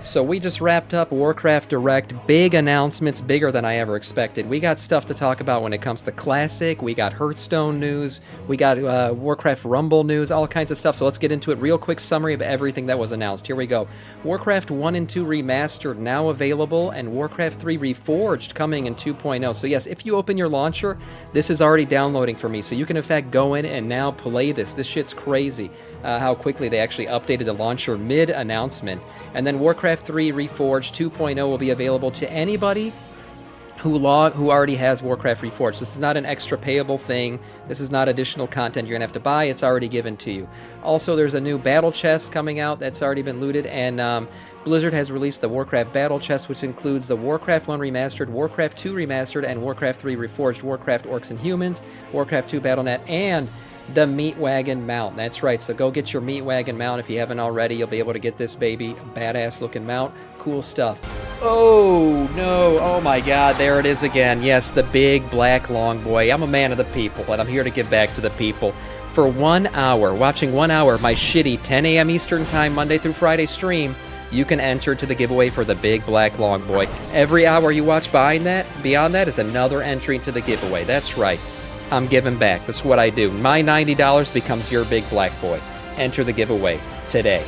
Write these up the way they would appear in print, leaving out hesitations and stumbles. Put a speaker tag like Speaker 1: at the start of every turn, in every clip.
Speaker 1: So we just wrapped up Warcraft Direct. Big announcements, bigger than I ever expected. We got stuff to talk about when it comes to Classic. We got Hearthstone news. We got Warcraft Rumble news, all kinds of stuff. So let's get into it. Real quick summary of everything that was announced. Here we go. Warcraft 1 and 2 Remastered now available, and Warcraft 3 Reforged coming in 2.0. So yes, if you open your launcher, this is already downloading for me. So you can in fact go in and now play this. This shit's crazy. How quickly they actually updated the launcher mid-announcement. And then Warcraft 3 Reforged 2.0 will be available to anybody who already has Warcraft Reforged. This is not an extra payable thing. This is not additional content you're going to have to buy. It's already given to you. Also, there's a new battle chest coming out that's already been looted, and Blizzard has released the Warcraft battle chest, which includes the Warcraft 1 Remastered, Warcraft 2 Remastered, and Warcraft 3 Reforged, Warcraft Orcs and Humans, Warcraft 2 Battle.net, and the Meat Wagon mount. That's right, so go get your Meat Wagon mount if you haven't already. You'll be able to get this baby, a badass looking mount. Cool stuff. Oh no, oh my god, there it is again. Yes, the big black long boy. I'm a man of the people, and I'm here to give back to the people. For 1 hour, watching 1 hour, my shitty 10 a.m. Eastern Time, Monday through Friday stream, you can enter to the giveaway for the big black long boy. Every hour you watch beyond that is another entry into the giveaway. That's right. I'm giving back. That's what I do. My $90 becomes your big black boy. Enter the giveaway today.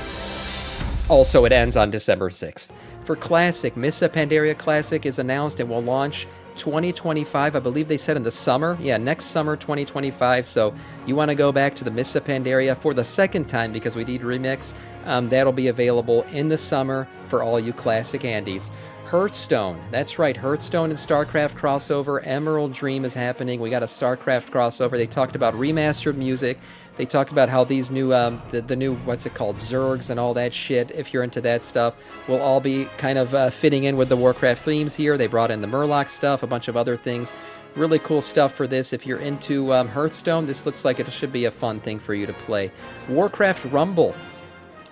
Speaker 1: Also, it ends on December 6th. For Classic, Mists of Pandaria Classic is announced and will launch 2025. I believe they said in the summer. Yeah, next summer 2025. So you want to go back to the Mists of Pandaria for the second time because we did remix. That'll be available in the summer for all you Classic Andes. Hearthstone. That's right, Hearthstone and StarCraft crossover. Emerald Dream is happening. We got a StarCraft crossover. They talked about remastered music. They talked about how these new, the new, what's it called, Zergs and all that shit, if you're into that stuff, will all be kind of fitting in with the Warcraft themes here. They brought in the Murloc stuff, a bunch of other things. Really cool stuff for this. If you're into Hearthstone, this looks like it should be a fun thing for you to play. Warcraft Rumble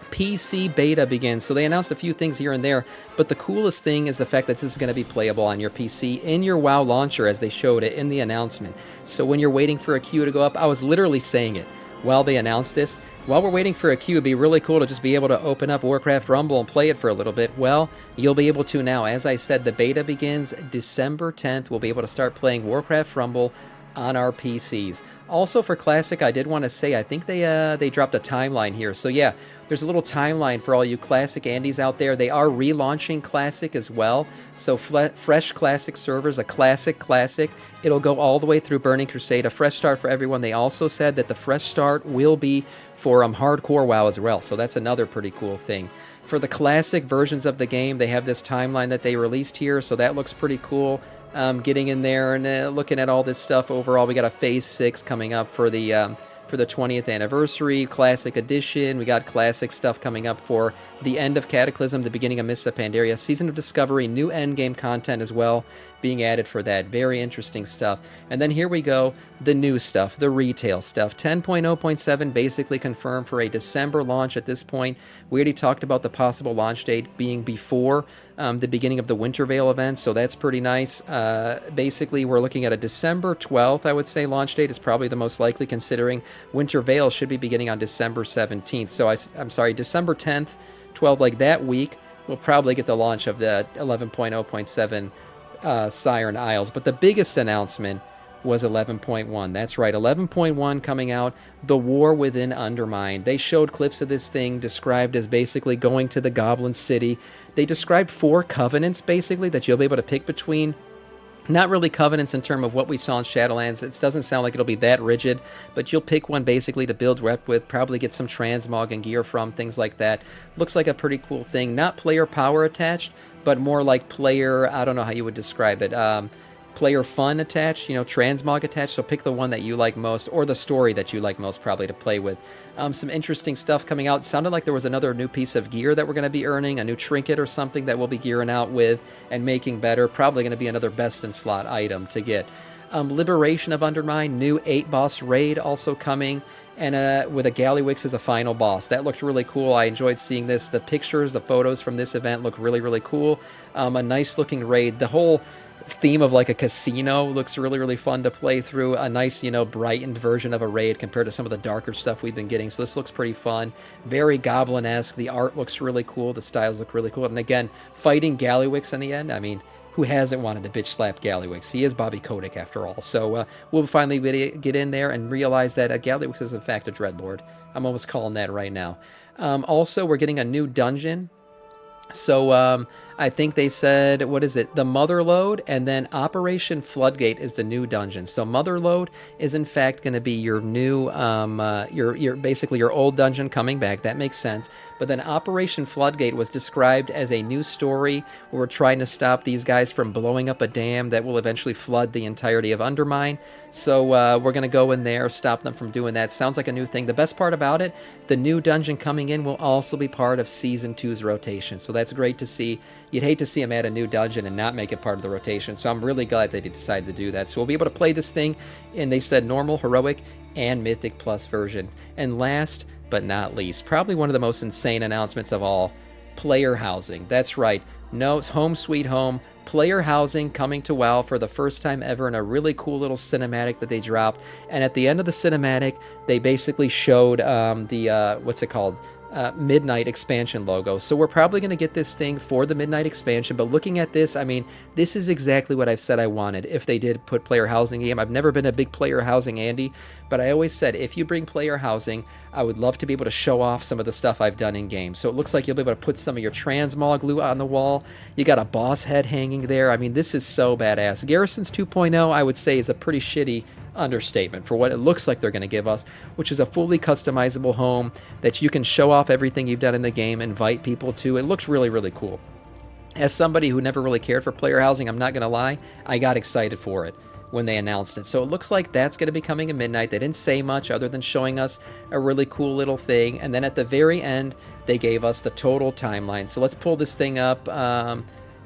Speaker 1: PC beta begins. So they announced a few things here and there, but the coolest thing is the fact that this is going to be playable on your PC in your WoW launcher as they showed it in the announcement. So when you're waiting for a queue to go up, I was literally saying it while they announced this. While we're waiting for a queue, it'd be really cool to just be able to open up Warcraft Rumble and play it for a little bit. Well, you'll be able to now. As I said, the beta begins December 10th. We'll be able to start playing Warcraft Rumble on our PCs. Also for Classic, I did want to say, I think they dropped a timeline here. So yeah, there's a little timeline for all you Classic Andes out there. They are relaunching Classic as well. So fresh Classic servers, a Classic. It'll go all the way through Burning Crusade, a fresh start for everyone. They also said that the fresh start will be for hardcore WoW as well. So that's another pretty cool thing. For the Classic versions of the game, they have this timeline that they released here. So that looks pretty cool. Getting in there and looking at all this stuff overall. We got a Phase 6 coming up for the 20th anniversary, Classic Edition. We got Classic stuff coming up for the end of Cataclysm, the beginning of Mists of Pandaria, Season of Discovery, new endgame content as well being added for that. Very interesting stuff. And then here we go, the new stuff, the retail stuff. 10.0.7 basically confirmed for a December launch at this point. We already talked about the possible launch date being before the beginning of the Winter Veil event, so that's pretty nice. Basically, we're looking at a December 12th, I would say, launch date is probably the most likely, considering Winter Veil should be beginning on December 17th. So I'm sorry, December 10th, 12th, like that week, we'll probably get the launch of the 11.0.7 Siren Isles. But the biggest announcement was 11.1. That's right, 11.1 coming out, The War Within Undermine. They showed clips of this thing described as basically going to the Goblin City. They described 4 covenants, basically, that you'll be able to pick between. Not really covenants in terms of what we saw in Shadowlands. It doesn't sound like it'll be that rigid, but you'll pick one basically to build rep with, probably get some transmog and gear from, things like that. Looks like a pretty cool thing. Not player power attached, but more like player, I don't know how you would describe it, player fun attached, transmog attached. So pick the one that you like most, or the story that you like most probably to play with. Some interesting stuff coming out. It sounded like there was another new piece of gear that we're going to be earning, a new trinket or something that we'll be gearing out with and making better. Probably going to be another best in slot item to get. Liberation of Undermine, new 8-boss raid also coming, and with a Gallywix as a final boss. That looked really cool. I enjoyed seeing this. The pictures, the photos from this event look really, really cool. A nice looking raid. The whole theme of like a casino looks really, really fun to play through. A nice, brightened version of a raid compared to some of the darker stuff we've been getting. So this looks pretty fun. Very goblin-esque. The art looks really cool. The styles look really cool. And again, fighting Gallywix in the end. I mean, who hasn't wanted to bitch slap Gallywix? He is Bobby Kotick after all. So we'll finally get in there and realize that Gallywix is in fact a Dreadlord. I'm almost calling that right now. Also, we're getting a new dungeon. So I think they said, what is it? The Motherlode, and then Operation Floodgate is the new dungeon. So Motherlode is in fact going to be your new, your basically your old dungeon coming back. That makes sense. But then Operation Floodgate was described as a new story where we're trying to stop these guys from blowing up a dam that will eventually flood the entirety of Undermine. So we're going to go in there, stop them from doing that. Sounds like a new thing. The best part about it, the new dungeon coming in will also be part of Season 2's rotation. So that's great to see. You'd hate to see them add a new dungeon and not make it part of the rotation. So I'm really glad they decided to do that. So we'll be able to play this thing in, they said, normal, heroic, and Mythic Plus versions. And last but not least, probably one of the most insane announcements of all, player housing. That's right. No, it's home sweet home. Player housing coming to WoW for the first time ever in a really cool little cinematic that they dropped. And at the end of the cinematic, they basically showed the, what's it called? Midnight expansion logo. So we're probably going to get this thing for the Midnight expansion, but looking at this, I mean, this is exactly what I've said I wanted if they did put player housing game. I've never been a big player housing Andy, but I always said if you bring player housing, I would love to be able to show off some of the stuff I've done in game. So it looks like you'll be able to put some of your transmog glue on the wall. You got a boss head hanging there. I mean, this is so badass. Garrisons 2.0, I would say, is a pretty shitty understatement for what it looks like they're going to give us, which is a fully customizable home that you can show off everything you've done in the game, invite people to. It looks really, really cool. As somebody who never really cared for player housing, I'm not going to lie, I got excited for it when they announced it. So it looks like that's going to be coming at midnight. They didn't say much other than showing us a really cool little thing. And then at the very end, they gave us the total timeline. So let's pull this thing up,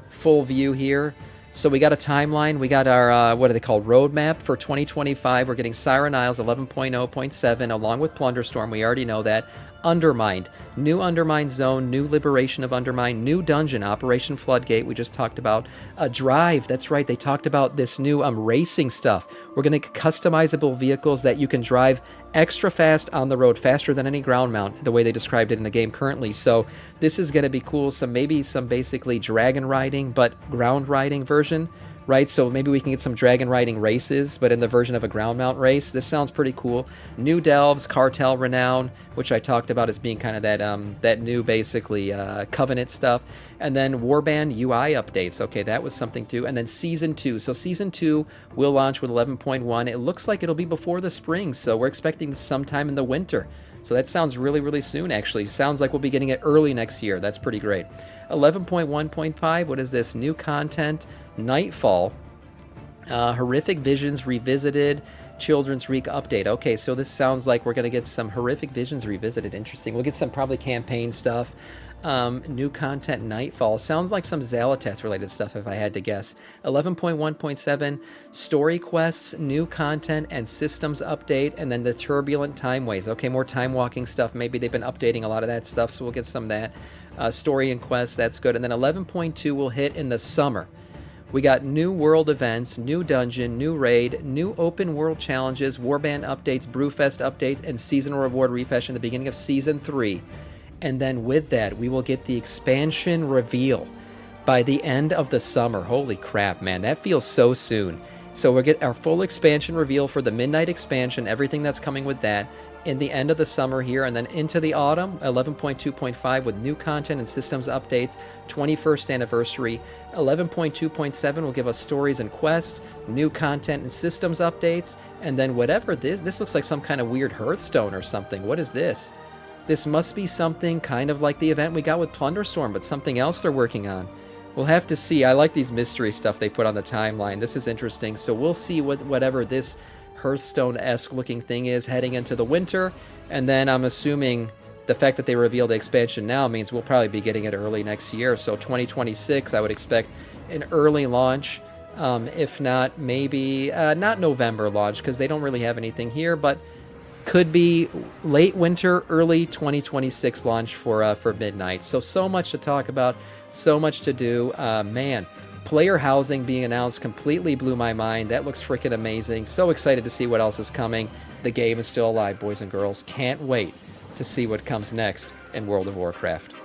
Speaker 1: full view here. So we got a timeline. We got our, what are they called, roadmap for 2025. We're getting Siren Isles 11.0.7 along with Plunderstorm. We already know that. Undermined, new Undermined zone, new Liberation of Undermined, new dungeon, Operation Floodgate. We just talked about a drive. That's right. They talked about this new racing stuff. We're going to get customizable vehicles that you can drive extra fast on the road, faster than any ground mount, the way they described it in the game currently. So this is going to be cool. Maybe some basically dragon riding, but ground riding version. Right, so maybe we can get some dragon riding races, but in the version of a ground mount race. This sounds pretty cool. New Delves, Cartel Renown, which I talked about as being kind of that new basically Covenant stuff. And then Warband UI updates. Okay, that was something too. And then Season 2. So Season 2 will launch with 11.1. It looks like it'll be before the spring, so we're expecting this sometime in the winter. So that sounds really, really soon, actually. Sounds like we'll be getting it early next year. That's pretty great. 11.1.5, what is this? New content, Nightfall, Horrific Visions Revisited, Children's Reek update. Okay, so this sounds like we're going to get some Horrific Visions Revisited. Interesting. We'll get some probably campaign stuff. New content, Nightfall. Sounds like some Zalateth related stuff if I had to guess. 11.1.7, story quests, new content, and systems update, and then the Turbulent Timeways. Okay, more time walking stuff. Maybe they've been updating a lot of that stuff, so we'll get some of that. Story and quests, that's good. And then 11.2 will hit in the summer. We got new world events, new dungeon, new raid, new open world challenges, Warband updates, Brewfest updates, and seasonal reward refresh in the beginning of Season 3. And then with that, we will get the expansion reveal by the end of the summer. Holy crap, man, that feels so soon. So we'll get our full expansion reveal for the Midnight expansion, everything that's coming with that, in the end of the summer here, and then into the autumn, 11.2.5 with new content and systems updates, 21st anniversary. 11.2.7 will give us stories and quests, new content and systems updates, and then whatever this looks like some kind of weird Hearthstone or something. What is this? This must be something kind of like the event we got with Plunderstorm, but something else they're working on. We'll have to see. I like these mystery stuff they put on the timeline. This is interesting. So we'll see whatever this Hearthstone-esque looking thing is heading into the winter. And then I'm assuming the fact that they revealed the expansion now means we'll probably be getting it early next year. So 2026, I would expect an early launch. If not, maybe not November launch, because they don't really have anything here, but could be late winter, early 2026 launch for Midnight. So much to talk about, so much to do. Man, Player housing being announced completely blew my mind. That looks freaking amazing. So excited to see what else is coming. The game is still alive, boys and girls. Can't wait to see what comes next in World of Warcraft.